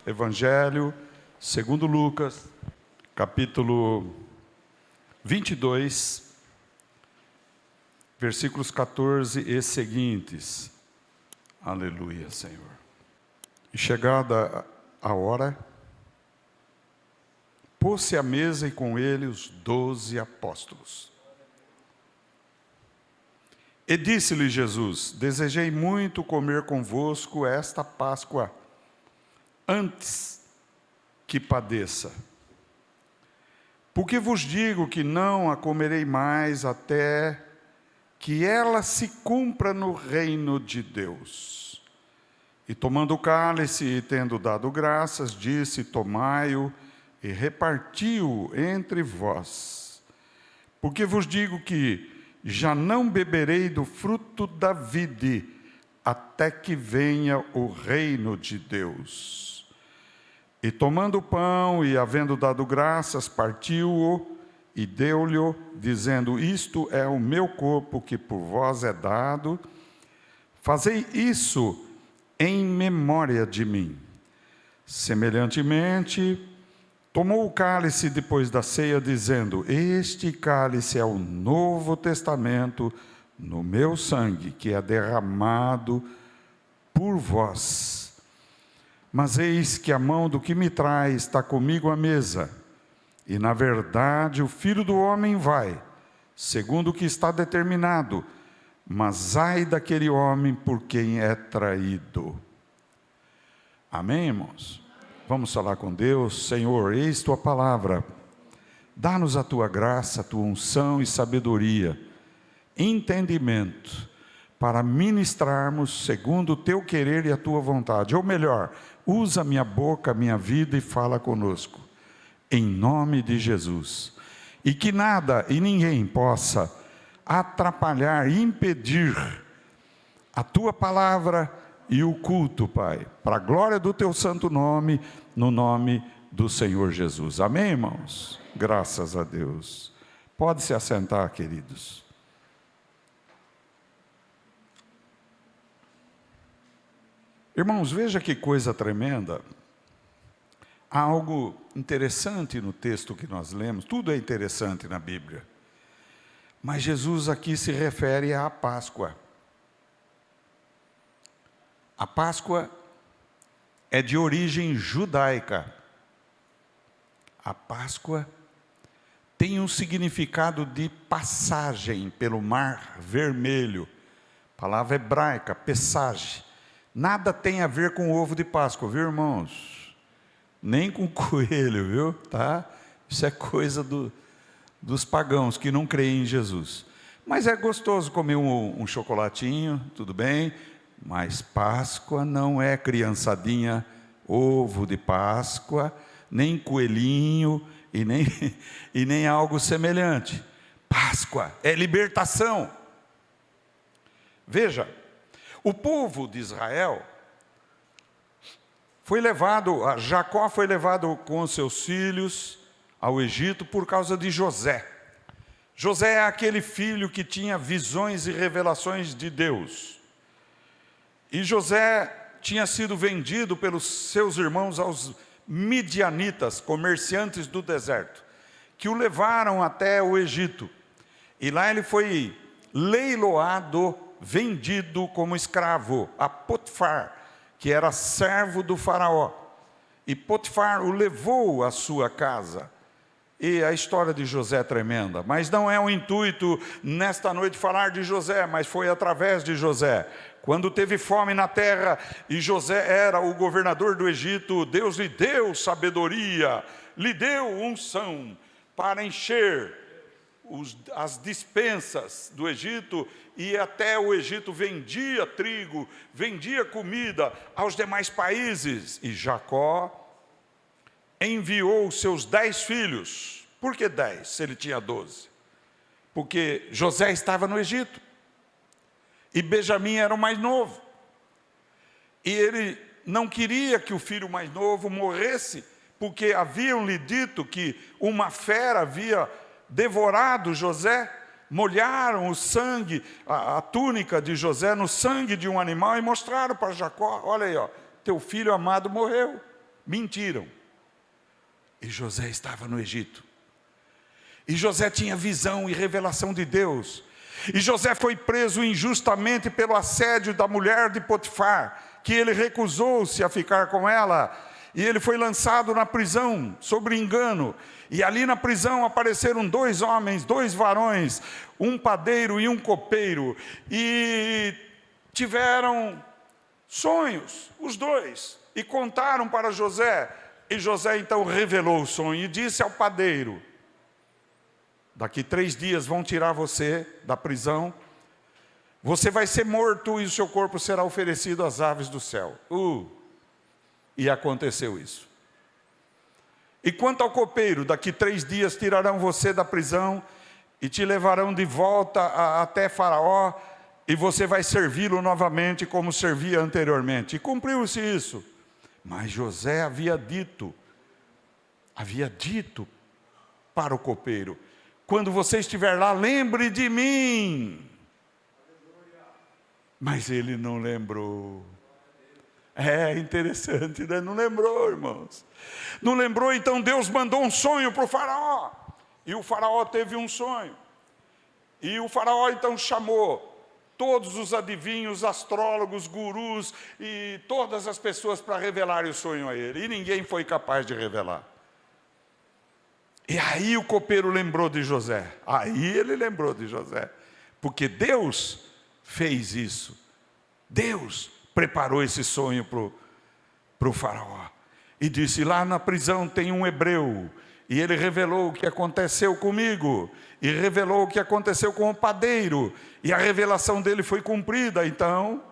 Evangelho segundo Lucas, capítulo 22, versículos 14 e seguintes. Aleluia, Senhor. E chegada a hora, pôs-se à mesa e com ele os 12 apóstolos. E disse-lhe Jesus: desejei muito comer convosco esta Páscoa, antes que padeça. Porque vos digo que não a comerei mais até que ela se cumpra no reino de Deus. E tomando o cálice e tendo dado graças, disse: tomai-o e repartiu entre vós. Porque vos digo que já não beberei do fruto da vide, até que venha o reino de Deus. E tomando o pão e havendo dado graças, partiu-o e deu-lhe, dizendo: isto é o meu corpo que por vós é dado, fazei isso em memória de mim. Semelhantemente, tomou o cálice depois da ceia, dizendo: este cálice é o novo testamento no meu sangue, que é derramado por vós. Mas eis que a mão do que me traz está comigo à mesa. E na verdade o Filho do Homem vai, segundo o que está determinado, mas ai daquele homem por quem é traído. Amém, irmãos? Vamos falar com Deus. Senhor, eis tua palavra, dá-nos a tua graça, a tua unção e sabedoria, entendimento, para ministrarmos segundo o teu querer e a tua vontade. Ou melhor, usa minha boca, minha vida e fala conosco, em nome de Jesus. E que nada e ninguém possa atrapalhar, impedir a tua palavra e o culto, Pai, para a glória do teu santo nome, no nome do Senhor Jesus. Amém, irmãos? Graças a Deus. Pode se assentar, queridos. Irmãos, veja que coisa tremenda. Há algo interessante no texto que nós lemos. Tudo é interessante na Bíblia. Mas Jesus aqui se refere à Páscoa. A Páscoa é de origem judaica. A Páscoa tem um significado de passagem pelo Mar Vermelho. Palavra hebraica, passagem. Nada tem a ver com o ovo de Páscoa, viu, irmãos? Nem com coelho, viu? Tá? Isso é coisa dos pagãos que não creem em Jesus. Mas é gostoso comer um chocolatinho, tudo bem? Mas Páscoa não é criançadinha, ovo de Páscoa, nem coelhinho e nem algo semelhante. Páscoa é libertação. Veja, o povo de Israel Jacó foi levado com seus filhos ao Egito por causa de José. José é aquele filho que tinha visões e revelações de Deus. E José tinha sido vendido pelos seus irmãos aos midianitas, comerciantes do deserto, que o levaram até o Egito. E lá ele foi leiloado, vendido como escravo a Potifar, que era servo do faraó. E Potifar o levou à sua casa. E a história de José é tremenda, mas não é o intuito nesta noite falar de José, mas foi através de José. Quando teve fome na terra e José era o governador do Egito, Deus lhe deu sabedoria, lhe deu unção para encher as despensas do Egito, e até o Egito vendia trigo, vendia comida aos demais países. E Jacó enviou seus 10 filhos. Por que 10, se ele tinha 12? Porque José estava no Egito, e Benjamim era o mais novo, e ele não queria que o filho mais novo morresse, porque haviam lhe dito que uma fera havia devorado José. Molharam o sangue, a túnica de José no sangue de um animal e mostraram para Jacó: olha aí, ó, teu filho amado morreu. mentiram. E José estava no Egito. E José tinha visão e revelação de Deus. E José foi preso injustamente pelo assédio da mulher de Potifar, que ele recusou-se a ficar com ela. E ele foi lançado na prisão, sob engano. E ali na prisão apareceram 2 homens, 2 varões, um padeiro e um copeiro. E tiveram sonhos, os 2, e contaram para José. E José então revelou o sonho e disse ao padeiro: daqui 3 dias vão tirar você da prisão, você vai ser morto e o seu corpo será oferecido às aves do céu. E aconteceu isso. E quanto ao copeiro, daqui 3 dias tirarão você da prisão e te levarão de volta até Faraó, e você vai servi-lo novamente como servia anteriormente. E cumpriu-se isso. Mas José havia dito para o copeiro: quando você estiver lá, lembre de mim. Mas ele não lembrou. É interessante, né? Não lembrou, irmãos. Não lembrou, então Deus mandou um sonho para o faraó. E o faraó teve um sonho. E o faraó então chamou todos os adivinhos, astrólogos, gurus e todas as pessoas para revelarem o sonho a ele. E ninguém foi capaz de revelar. E aí o copeiro lembrou de José. Aí ele lembrou de José. Porque Deus fez isso. Deus preparou esse sonho para o faraó. E disse: lá na prisão tem um hebreu. E ele revelou o que aconteceu comigo. E revelou o que aconteceu com o padeiro. E a revelação dele foi cumprida. Então,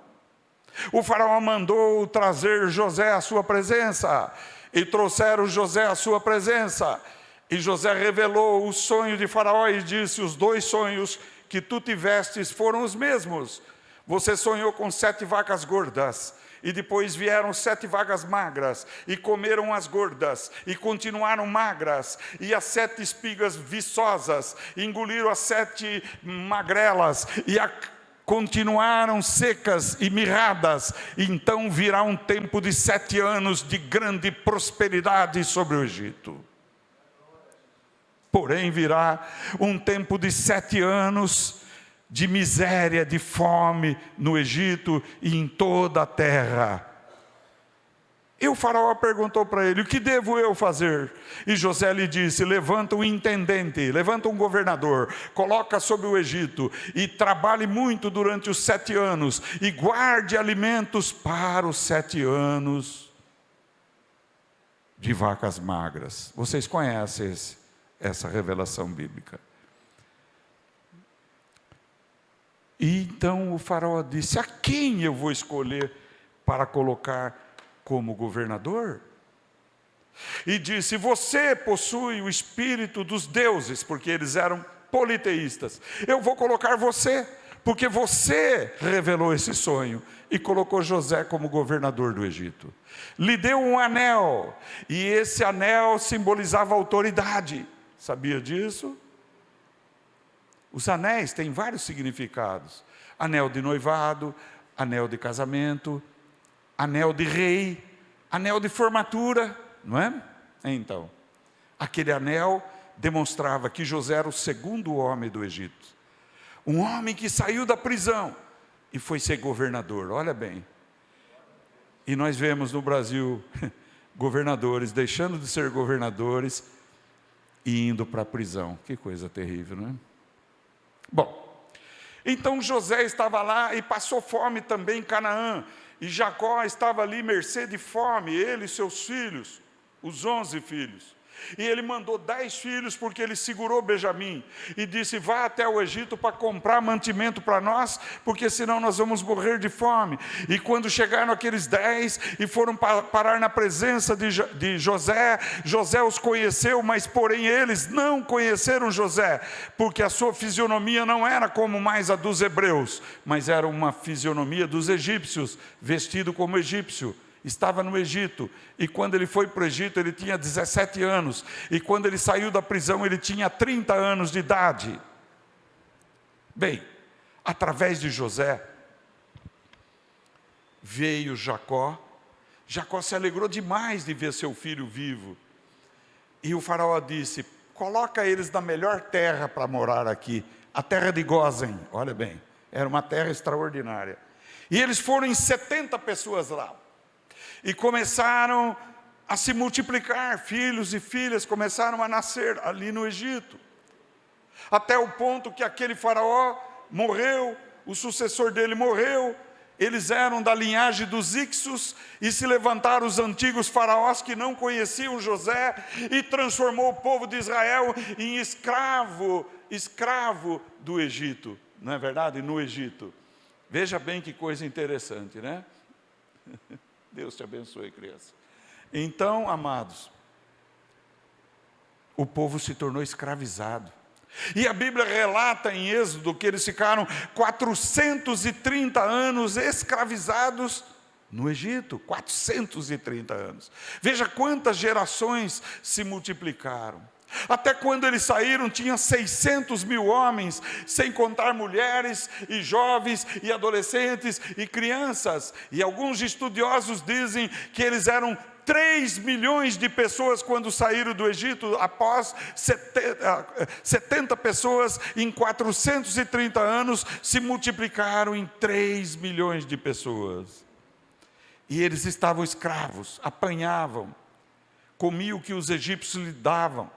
o faraó mandou trazer José à sua presença. E trouxeram José à sua presença. E José revelou o sonho de faraó e disse: os 2 sonhos que tu tivestes foram os mesmos. Você sonhou com 7 vacas gordas, e depois vieram 7 vacas magras, e comeram as gordas, e continuaram magras, e as 7 espigas viçosas engoliram as 7 magrelas, e continuaram secas e mirradas. Então virá um tempo de 7 anos de grande prosperidade sobre o Egito. Porém virá um tempo de 7 anos de miséria, de fome no Egito e em toda a terra. E o faraó perguntou para ele: o que devo eu fazer? E José lhe disse: levanta um intendente, levanta um governador, coloca sobre o Egito, e trabalhe muito durante os 7 anos, e guarde alimentos para os 7 anos de vacas magras. Vocês conhecem essa revelação bíblica. E então o faraó disse: a quem eu vou escolher para colocar como governador? E disse: você possui o espírito dos deuses, porque eles eram politeístas. Eu vou colocar você, porque você revelou esse sonho. E colocou José como governador do Egito. Lhe deu um anel, e esse anel simbolizava autoridade. Sabia disso? Os anéis têm vários significados: anel de noivado, anel de casamento, anel de rei, anel de formatura, não é? Então, aquele anel demonstrava que José era o 2º homem do Egito, um homem que saiu da prisão e foi ser governador. Olha bem, e nós vemos no Brasil governadores deixando de ser governadores e indo para a prisão. Que coisa terrível, não é? Bom, então José estava lá e passou fome também em Canaã, e Jacó estava ali mercê de fome, ele e seus filhos, os 11 filhos. E ele mandou 10 filhos, porque ele segurou Benjamim, e disse: vá até o Egito para comprar mantimento para nós, porque senão nós vamos morrer de fome. E quando chegaram aqueles 10 e foram parar na presença de José, José os conheceu, mas porém eles não conheceram José, porque a sua fisionomia não era como mais a dos hebreus, mas era uma fisionomia dos egípcios, vestido como egípcio. Estava no Egito, e quando ele foi para o Egito ele tinha 17 anos, e quando ele saiu da prisão ele tinha 30 anos de idade. Bem, através de José veio Jacó, Jacó se alegrou demais de ver seu filho vivo. E o faraó disse: coloca eles na melhor terra para morar aqui, a terra de Gósen. Olha bem, era uma terra extraordinária. E eles foram em 70 pessoas lá. E começaram a se multiplicar, filhos e filhas começaram a nascer ali no Egito. Até o ponto que aquele faraó morreu, o sucessor dele morreu. Eles eram da linhagem dos Ixos, e se levantaram os antigos faraós que não conheciam José, e transformou o povo de Israel em escravo do Egito, não é verdade? No Egito. Veja bem que coisa interessante, né? Deus te abençoe, criança. Então, amados, o povo se tornou escravizado. E a Bíblia relata em Êxodo que eles ficaram 430 anos escravizados no Egito. 430 anos. Veja quantas gerações se multiplicaram. Até quando eles saíram, tinha 600 mil homens, sem contar mulheres e jovens e adolescentes e crianças. E alguns estudiosos dizem que eles eram 3 milhões de pessoas quando saíram do Egito, após 70 pessoas em 430 anos se multiplicaram em 3 milhões de pessoas. E eles estavam escravos, apanhavam, comiam o que os egípcios lhe davam,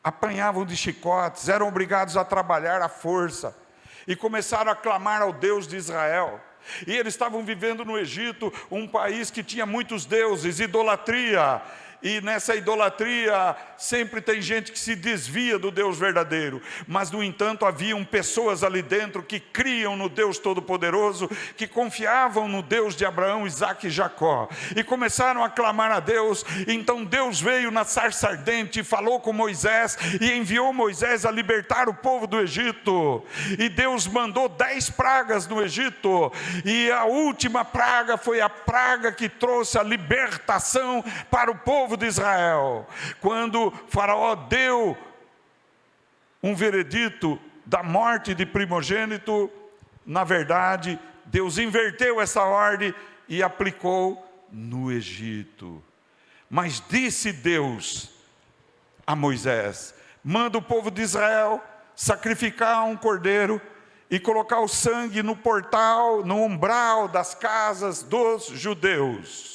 apanhavam de chicotes, eram obrigados a trabalhar à força, e começaram a clamar ao Deus de Israel. E eles estavam vivendo no Egito, um país que tinha muitos deuses, idolatria. E nessa idolatria sempre tem gente que se desvia do Deus verdadeiro. Mas, no entanto, haviam pessoas ali dentro que criam no Deus Todo-Poderoso, que confiavam no Deus de Abraão, Isaque e Jacó. E começaram a clamar a Deus. Então Deus veio na sarça ardente e falou com Moisés, e enviou Moisés a libertar o povo do Egito. E Deus mandou 10 pragas no Egito. E a última praga foi a praga que trouxe a libertação para o povo de Israel. Quando Faraó deu um veredito da morte de primogênito, na verdade, Deus inverteu essa ordem e aplicou no Egito. Mas disse Deus a Moisés: manda o povo de Israel sacrificar um cordeiro e colocar o sangue no portal, no umbral das casas dos judeus.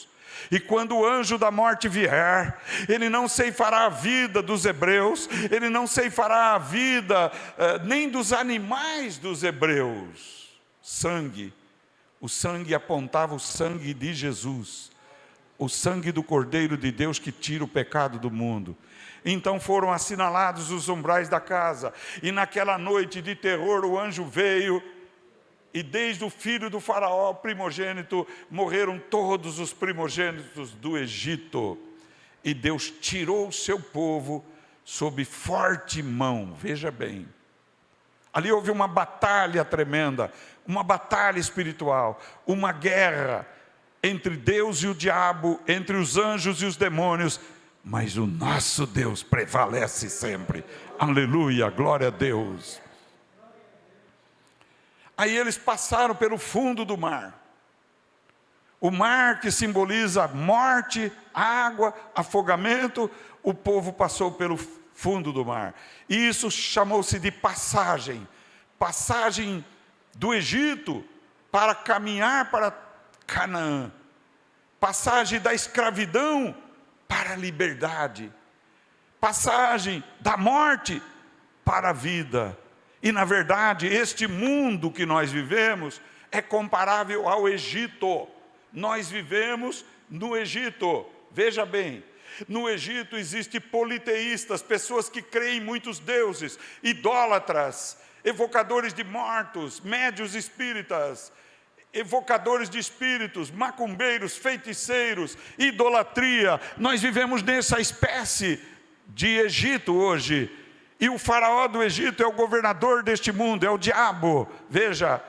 E quando o anjo da morte vier, ele não ceifará a vida dos hebreus, ele não ceifará a vida nem dos animais dos hebreus. Sangue, o sangue apontava o sangue de Jesus, o sangue do Cordeiro de Deus que tira o pecado do mundo. Então foram assinalados os umbrais da casa, e naquela noite de terror o anjo veio, e desde o filho do faraó primogênito, morreram todos os primogênitos do Egito. E Deus tirou o seu povo sob forte mão. Veja bem, ali houve uma batalha tremenda, uma batalha espiritual, uma guerra entre Deus e o diabo, entre os anjos e os demônios. Mas o nosso Deus prevalece sempre. Aleluia, glória a Deus. Aí eles passaram pelo fundo do mar. O mar que simboliza morte, água, afogamento. O povo passou pelo fundo do mar. E isso chamou-se de passagem. Passagem do Egito para caminhar para Canaã. Passagem da escravidão para a liberdade. Passagem da morte para a vida. E na verdade, este mundo que nós vivemos é comparável ao Egito. Nós vivemos no Egito. Veja bem, no Egito existem politeístas, pessoas que creem em muitos deuses, idólatras, evocadores de mortos, médios espíritas, evocadores de espíritos, macumbeiros, feiticeiros, idolatria. Nós vivemos nessa espécie de Egito hoje. E o faraó do Egito é o governador deste mundo, é o diabo, veja,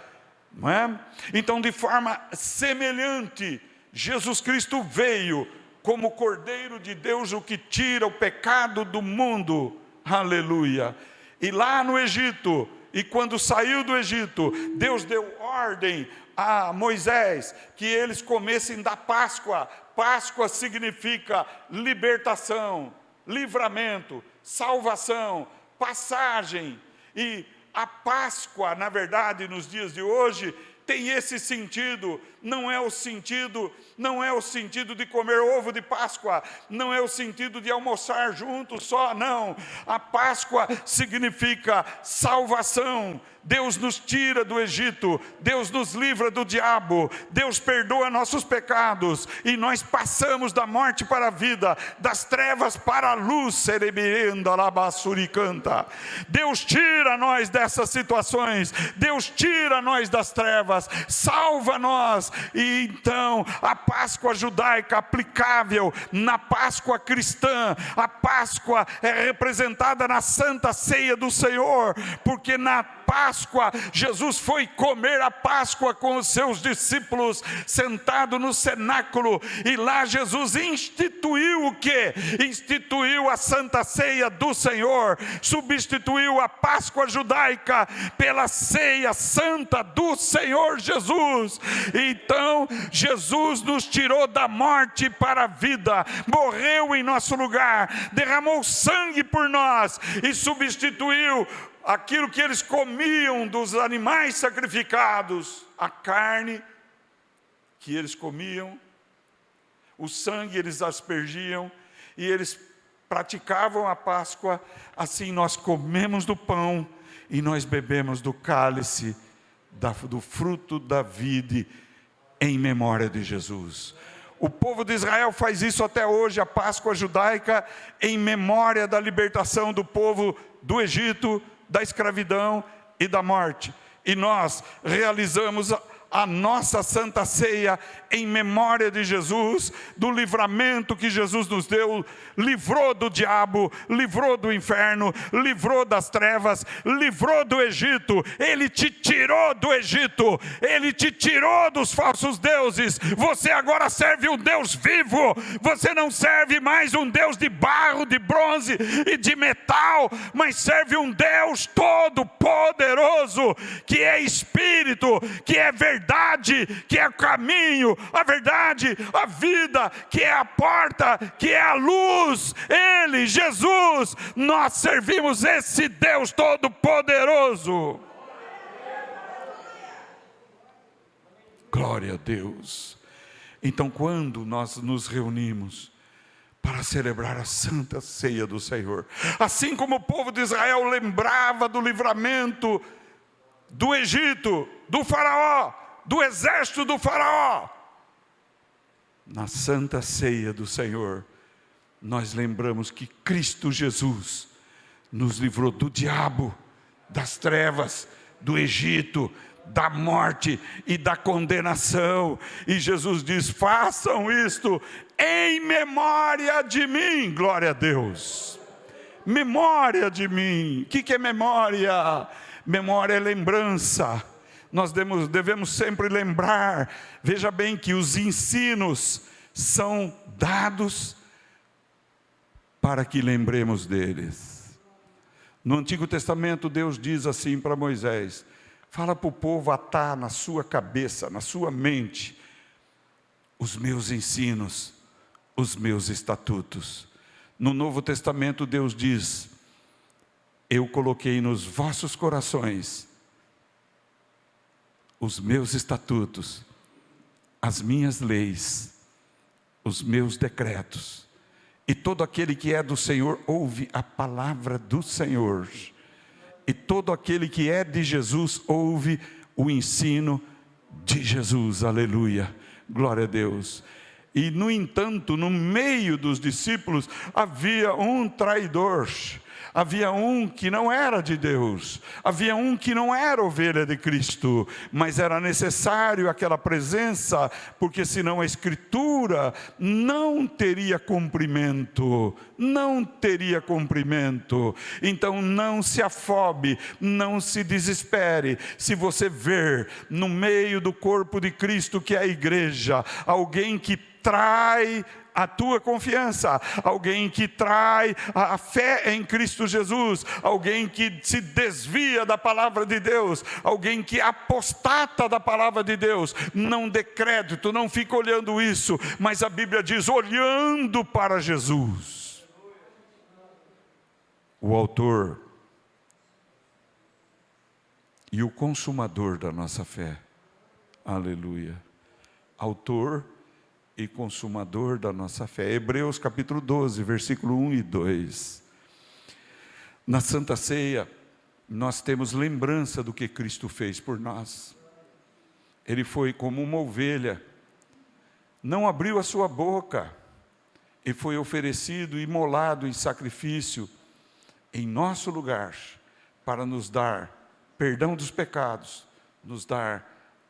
não é? Então, de forma semelhante, Jesus Cristo veio como o Cordeiro de Deus, o que tira o pecado do mundo, aleluia. E lá no Egito, e quando saiu do Egito, Deus deu ordem a Moisés que eles comessem da Páscoa. Páscoa significa libertação, livramento, salvação, passagem. E a Páscoa, na verdade, nos dias de hoje, tem esse sentido. Não é o sentido de comer ovo de Páscoa, não é o sentido de almoçar juntos só, não. A Páscoa significa salvação. Deus nos tira do Egito, Deus nos livra do diabo, Deus perdoa nossos pecados, e nós passamos da morte para a vida, das trevas para a luz. Deus tira nós dessas situações, Deus tira nós das trevas, salva nós. E então a Páscoa judaica aplicável na Páscoa cristã, a Páscoa é representada na Santa Ceia do Senhor, porque na Páscoa, Jesus foi comer a Páscoa com os seus discípulos, sentado no cenáculo, e lá Jesus instituiu o quê? Instituiu a Santa Ceia do Senhor, substituiu a Páscoa judaica pela ceia santa do Senhor Jesus. Então, Jesus nos tirou da morte para a vida, morreu em nosso lugar, derramou sangue por nós e substituiu aquilo que eles comiam dos animais sacrificados, a carne que eles comiam, o sangue eles aspergiam, e eles praticavam a Páscoa. Assim nós comemos do pão e nós bebemos do cálice, do fruto da vide, em memória de Jesus. O povo de Israel faz isso até hoje, a Páscoa judaica, em memória da libertação do povo do Egito, da escravidão e da morte. E nós realizamos a nossa Santa Ceia em memória de Jesus, do livramento que Jesus nos deu, livrou do diabo, livrou do inferno, livrou das trevas, livrou do Egito. Ele te tirou do Egito, Ele te tirou dos falsos deuses. Você agora serve um Deus vivo, você não serve mais um Deus de barro, de bronze e de metal, mas serve um Deus todo poderoso, que é Espírito, que é verdade, que é o caminho, a verdade, a vida, que é a porta, que é a luz. Ele, Jesus, nós servimos esse Deus todo poderoso. Glória a Deus. Então, quando nós nos reunimos para celebrar a Santa Ceia do Senhor, assim como o povo de Israel lembrava do livramento do Egito, do faraó, do exército do faraó, na Santa Ceia do Senhor, nós lembramos que Cristo Jesus nos livrou do diabo, das trevas, do Egito, da morte e da condenação. E Jesus diz: façam isto em memória de mim. Glória a Deus. Memória de mim. O que é memória? Memória é lembrança. Nós devemos sempre lembrar. Veja bem que os ensinos são dados para que lembremos deles. No Antigo Testamento, Deus diz assim para Moisés: fala para o povo atar na sua cabeça, na sua mente, os meus ensinos, os meus estatutos. No Novo Testamento, Deus diz: eu coloquei nos vossos corações os meus estatutos, as minhas leis, os meus decretos. E todo aquele que é do Senhor ouve a palavra do Senhor. E todo aquele que é de Jesus ouve o ensino de Jesus. Aleluia, glória a Deus. E no entanto, no meio dos discípulos havia um traidor. Havia um que não era de Deus, havia um que não era ovelha de Cristo, mas era necessário aquela presença, porque senão a Escritura não teria cumprimento, não teria cumprimento. Então não se afobe, não se desespere, se você ver no meio do corpo de Cristo, que é a igreja, alguém que trai a tua confiança, alguém que trai a fé em Cristo Jesus, alguém que se desvia da palavra de Deus, alguém que apostata da palavra de Deus. Não dê crédito, não fica olhando isso, mas a Bíblia diz, olhando para Jesus, o autor e o consumador da nossa fé. Aleluia. Autor e consumador da nossa fé. Hebreus capítulo 12, versículo 1 e 2. Na Santa Ceia, nós temos lembrança do que Cristo fez por nós. Ele foi como uma ovelha, não abriu a sua boca, e foi oferecido e imolado em sacrifício, em nosso lugar, para nos dar perdão dos pecados, nos dar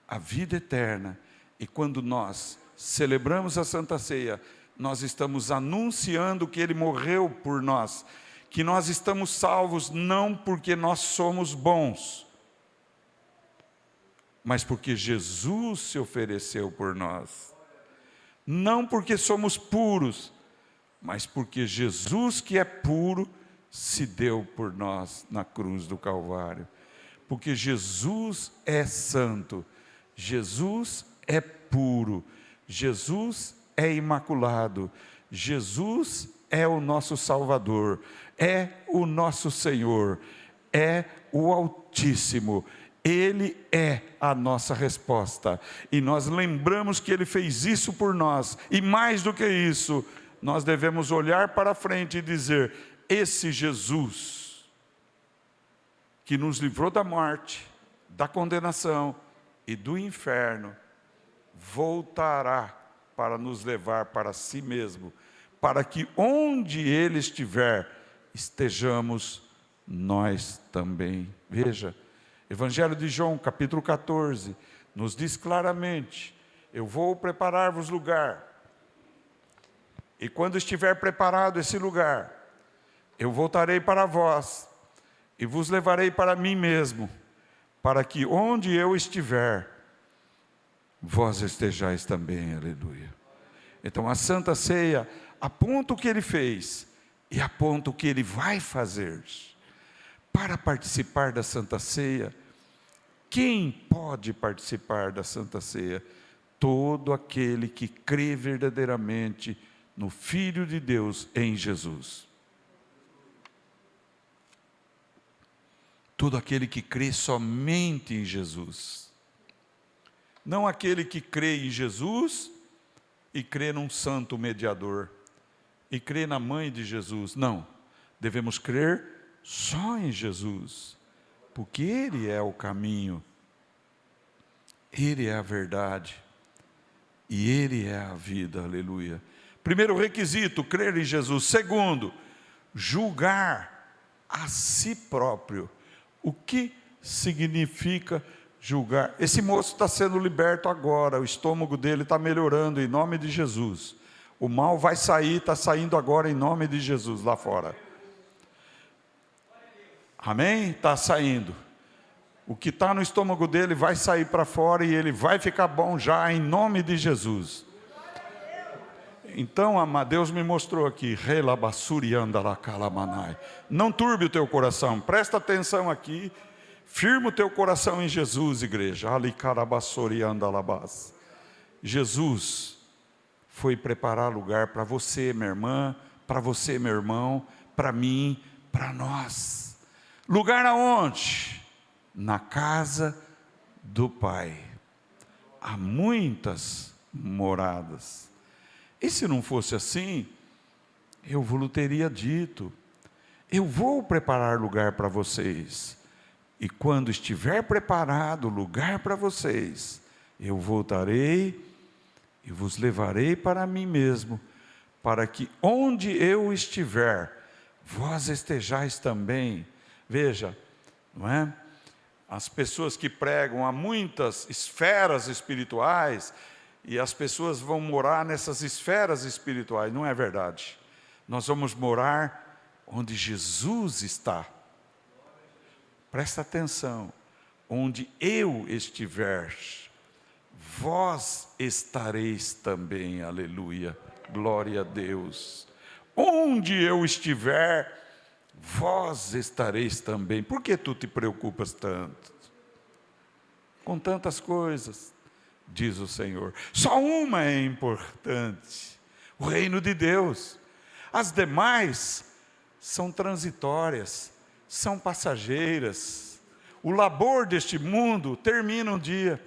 a vida eterna. E quando nós celebramos a Santa Ceia, nós estamos anunciando que Ele morreu por nós, que nós estamos salvos não porque nós somos bons, mas porque Jesus se ofereceu por nós. Não porque somos puros, mas porque Jesus, que é puro, se deu por nós na cruz do Calvário. Porque Jesus é santo, Jesus é puro, Jesus é imaculado, Jesus é o nosso Salvador, é o nosso Senhor, é o Altíssimo. Ele é a nossa resposta, e nós lembramos que Ele fez isso por nós, e mais do que isso, nós devemos olhar para frente e dizer, esse Jesus, que nos livrou da morte, da condenação e do inferno, voltará para nos levar para si mesmo, para que onde Ele estiver, estejamos nós também. Veja, Evangelho de João, capítulo 14, nos diz claramente, eu vou preparar-vos lugar, e quando estiver preparado esse lugar, eu voltarei para vós, e vos levarei para mim mesmo, para que onde eu estiver, vós estejais também, aleluia. Então a Santa Ceia aponta o que Ele fez, e aponta o que Ele vai fazer. Para participar da Santa Ceia, quem pode participar da Santa Ceia? Todo aquele que crê verdadeiramente no Filho de Deus em Jesus. Todo aquele que crê somente em Jesus. Não aquele que crê em Jesus e crê num santo mediador, e crê na mãe de Jesus. Não, devemos crer só em Jesus, porque Ele é o caminho, Ele é a verdade, e Ele é a vida, aleluia. Primeiro requisito, crer em Jesus. Segundo, julgar a si próprio. O que significa julgar? Esse moço está sendo liberto agora, o estômago dele está melhorando em nome de Jesus. O mal vai sair, está saindo agora em nome de Jesus lá fora. Amém? Está saindo. O que está no estômago dele vai sair para fora e ele vai ficar bom já em nome de Jesus. Então, amado, Deus me mostrou aqui, não turbe o teu coração, presta atenção aqui, firma o teu coração em Jesus, igreja. Jesus foi preparar lugar para você, minha irmã, para você, meu irmão, para mim, para nós. Lugar aonde? Na casa do Pai. Há muitas moradas. E se não fosse assim, eu vos teria dito, eu vou preparar lugar para vocês, e quando estiver preparado lugar para vocês, eu voltarei e vos levarei para mim mesmo, para que onde eu estiver, vós estejais também. Veja, não é? As pessoas que pregam há muitas esferas espirituais, e as pessoas vão morar nessas esferas espirituais. Não é verdade. Nós vamos morar onde Jesus está. Presta atenção. Onde eu estiver, vós estareis também, aleluia, glória a Deus. Onde eu estiver, vós estareis também. Por que tu te preocupas tanto? Com tantas coisas, diz o Senhor. Só uma é importante, o reino de Deus. As demais são transitórias, são passageiras. O labor deste mundo termina um dia.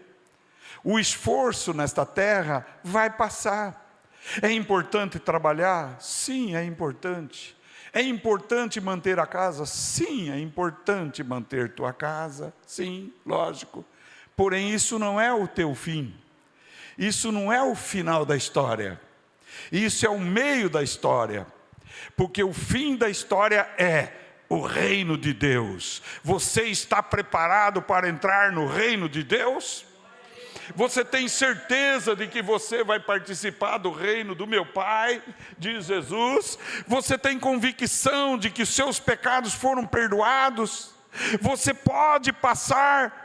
O esforço nesta terra vai passar. É importante trabalhar? Sim, é importante. É importante manter a casa? Sim, é importante manter tua casa. Sim, lógico. Porém, isso não é o teu fim. Isso não é o final da história. Isso é o meio da história. Porque o fim da história é o reino de Deus. Você está preparado para entrar no reino de Deus? Você tem certeza de que você vai participar do reino do meu Pai, diz Jesus? Você tem convicção de que os seus pecados foram perdoados? Você pode passar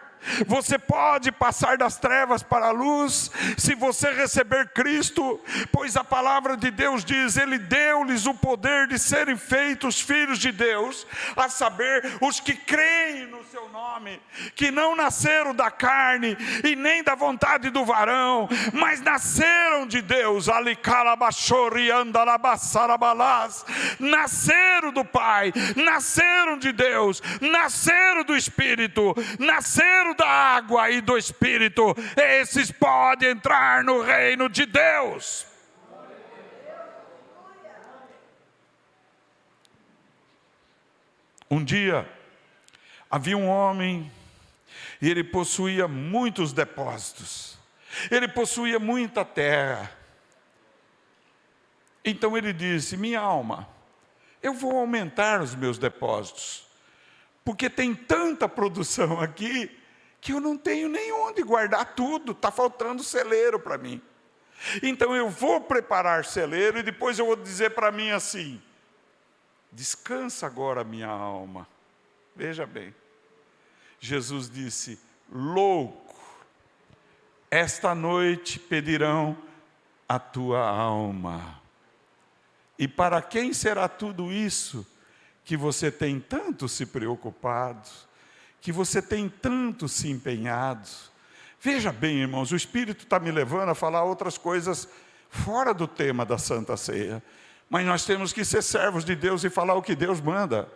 das trevas para a luz, se você receber Cristo, pois a palavra de Deus diz, Ele deu-lhes o poder de serem feitos filhos de Deus, a saber, os que creem no seu nome, que não nasceram da carne, e nem da vontade do varão, mas nasceram de Deus, nasceram do Pai, nasceram de Deus, nasceram do Espírito, nasceram da água e do Espírito. Esses podem entrar no reino de Deus. Um dia havia um homem e ele possuía muitos depósitos, ele possuía muita terra. Então ele disse: minha alma, eu vou aumentar os meus depósitos, porque tem tanta produção aqui que eu não tenho nem onde guardar tudo, está faltando celeiro para mim. Então eu vou preparar celeiro e depois eu vou dizer para mim assim: descansa agora, minha alma. Veja bem, Jesus disse: louco, esta noite pedirão a tua alma. E para quem será tudo isso que você tem tanto se preocupado, que você tem tanto se empenhado? Veja bem, irmãos, o Espírito está me levando a falar outras coisas fora do tema da Santa Ceia, mas nós temos que ser servos de Deus e falar o que Deus manda.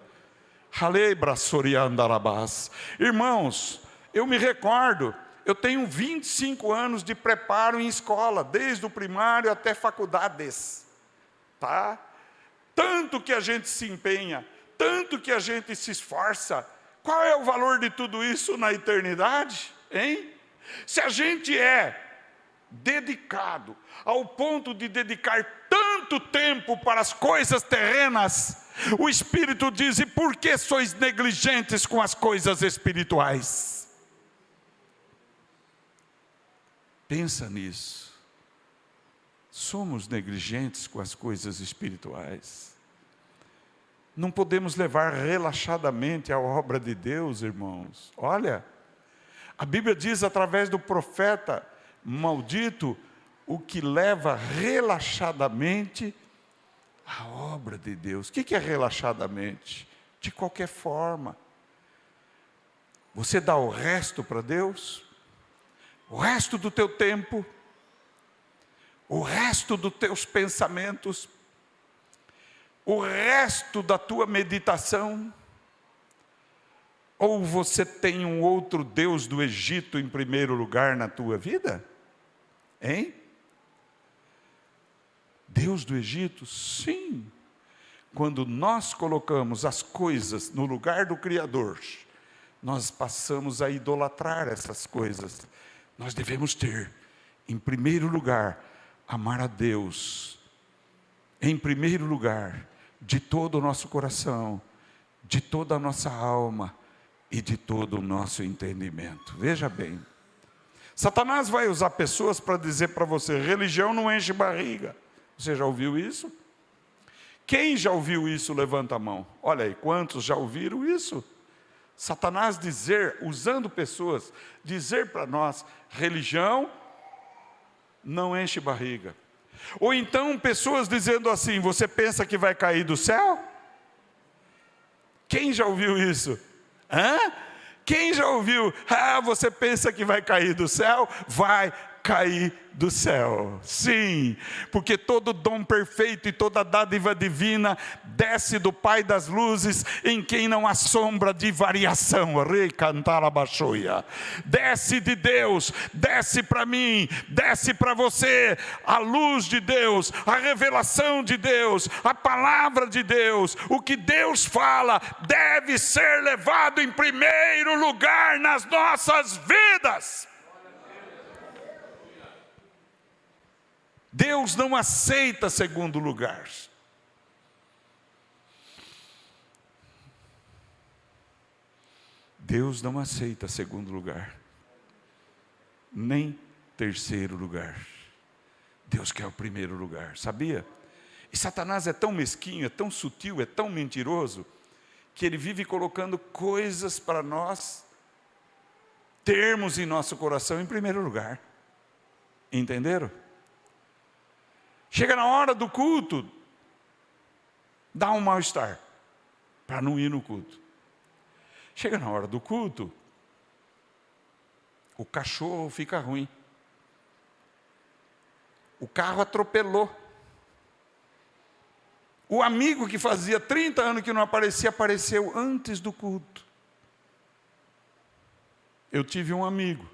Irmãos, eu me recordo, eu tenho 25 anos de preparo em escola, desde o primário até faculdades, tá? Tanto que a gente se empenha, tanto que a gente se esforça. Qual é o valor de tudo isso na eternidade, hein? Se a gente é dedicado ao ponto de dedicar tanto tempo para as coisas terrenas, o Espírito diz: e por que sois negligentes com as coisas espirituais? Pensa nisso. Somos negligentes com as coisas espirituais. Não podemos levar relaxadamente a obra de Deus, irmãos. Olha, a Bíblia diz através do profeta: maldito o que leva relaxadamente a obra de Deus. O que é relaxadamente? De qualquer forma. Você dá o resto para Deus? O resto do teu tempo? O resto dos teus pensamentos? O resto da tua meditação? Ou você tem um outro Deus do Egito em primeiro lugar na tua vida? Hein? Deus do Egito? Sim. Quando nós colocamos as coisas no lugar do Criador, nós passamos a idolatrar essas coisas. Nós devemos ter, em primeiro lugar, amar a Deus, em primeiro lugar, de todo o nosso coração, de toda a nossa alma e de todo o nosso entendimento. Veja bem, Satanás vai usar pessoas para dizer para você: religião não enche barriga. Você já ouviu isso? Quem já ouviu isso, levanta a mão. Olha aí, quantos já ouviram isso? Satanás dizer, usando pessoas, dizer para nós: religião não enche barriga. Ou então pessoas dizendo assim: você pensa que vai cair do céu? Quem já ouviu isso? Quem já ouviu? Você pensa que vai cair do céu? Vai cair do céu. Sim, porque todo dom perfeito e toda dádiva divina desce do Pai das luzes, em quem não há sombra de variação. Rei cantar a baixoia. Desce de Deus, desce para mim, desce para você a luz de Deus, a revelação de Deus, a palavra de Deus. O que Deus fala deve ser levado em primeiro lugar nas nossas vidas. Deus não aceita segundo lugar. Deus não aceita segundo lugar, nem terceiro lugar. Deus quer o primeiro lugar, sabia? E Satanás é tão mesquinho, é tão sutil, é tão mentiroso, que ele vive colocando coisas para nós termos em nosso coração em primeiro lugar. Entenderam? Chega na hora do culto, dá um mal-estar, para não ir no culto. Chega na hora do culto, o cachorro fica ruim. O carro atropelou. O amigo que fazia 30 anos que não aparecia, apareceu antes do culto. Eu tive um amigo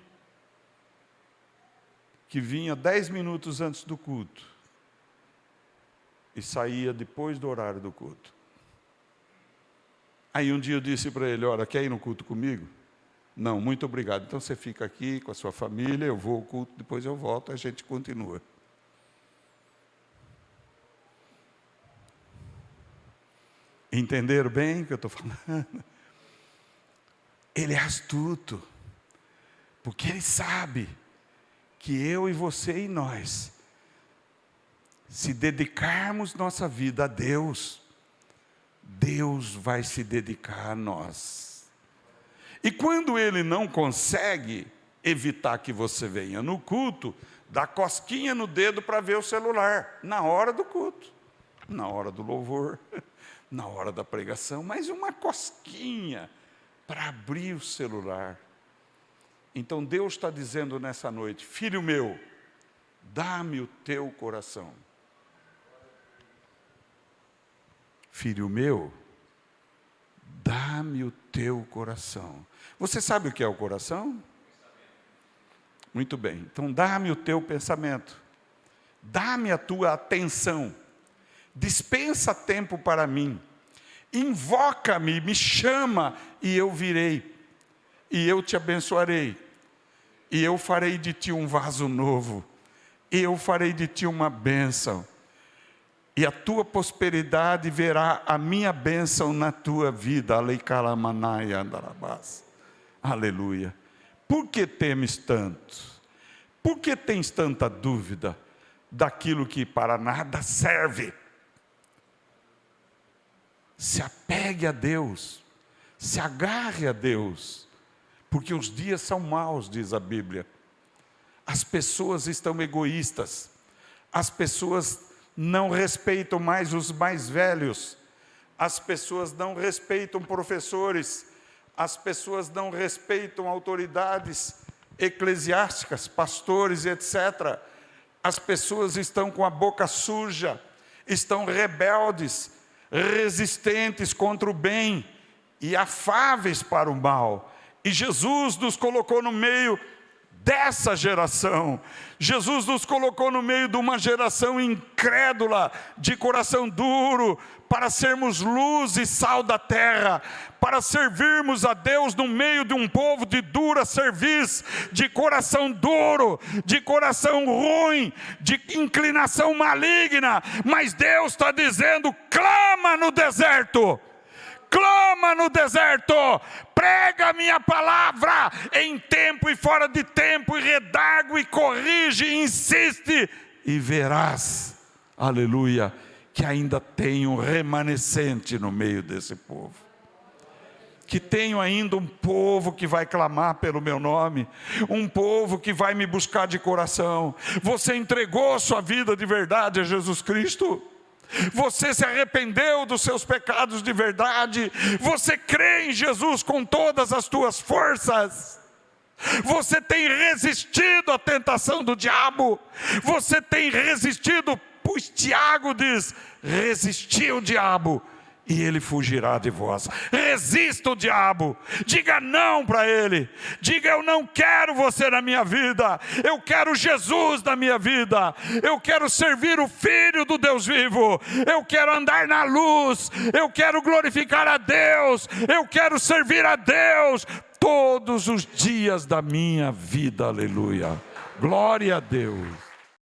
que vinha 10 minutos antes do culto e saía depois do horário do culto. Aí um dia eu disse para ele: olha, quer ir no culto comigo? Não, muito obrigado. Então você fica aqui com a sua família, eu vou ao culto, depois eu volto, a gente continua. Entenderam bem o que eu estou falando? Ele é astuto, porque ele sabe que eu e você e nós, se dedicarmos nossa vida a Deus, Deus vai se dedicar a nós. E quando ele não consegue evitar que você venha no culto, dá cosquinha no dedo para ver o celular, na hora do culto, na hora do louvor, na hora da pregação, mas uma cosquinha para abrir o celular. Então Deus está dizendo nessa noite: filho meu, dá-me o teu coração. Filho meu, dá-me o teu coração. Você sabe o que é o coração? Muito bem, então dá-me o teu pensamento, dá-me a tua atenção, dispensa tempo para mim, invoca-me, me chama e eu virei, e eu te abençoarei, e eu farei de ti um vaso novo, e eu farei de ti uma bênção. E a tua prosperidade verá a minha bênção na tua vida. Aleluia. Por que temes tanto? Por que tens tanta dúvida daquilo que para nada serve? Se apegue a Deus, se agarre a Deus, porque os dias são maus, diz a Bíblia. As pessoas estão egoístas, as pessoas não respeitam mais os mais velhos, as pessoas não respeitam professores, as pessoas não respeitam autoridades eclesiásticas, pastores, etc. As pessoas estão com a boca suja, estão rebeldes, resistentes contra o bem e afáveis para o mal. E Jesus nos colocou no meio dessa geração. Jesus nos colocou no meio de uma geração incrédula, de coração duro, para sermos luz e sal da terra, para servirmos a Deus no meio de um povo de dura cerviz, de coração duro, de coração ruim, de inclinação maligna. Mas Deus está dizendo: clama no deserto, clama no deserto, prega a minha palavra em tempo e fora de tempo, e redargue, e corrige, e insiste, e verás, aleluia, que ainda tem um remanescente no meio desse povo. que tenho ainda um povo que vai clamar pelo meu nome, um povo que vai me buscar de coração. Você entregou sua vida de verdade a Jesus Cristo? Você se arrependeu dos seus pecados de verdade? Você crê em Jesus com todas as tuas forças? Você tem resistido à tentação do diabo? Você tem resistido? Pois Tiago diz: resisti o diabo e ele fugirá de vós. Resista o diabo, diga não para ele, diga: eu não quero você na minha vida, eu quero Jesus na minha vida, eu quero servir o Filho do Deus vivo, eu quero andar na luz, eu quero glorificar a Deus, eu quero servir a Deus todos os dias da minha vida, aleluia, glória a Deus.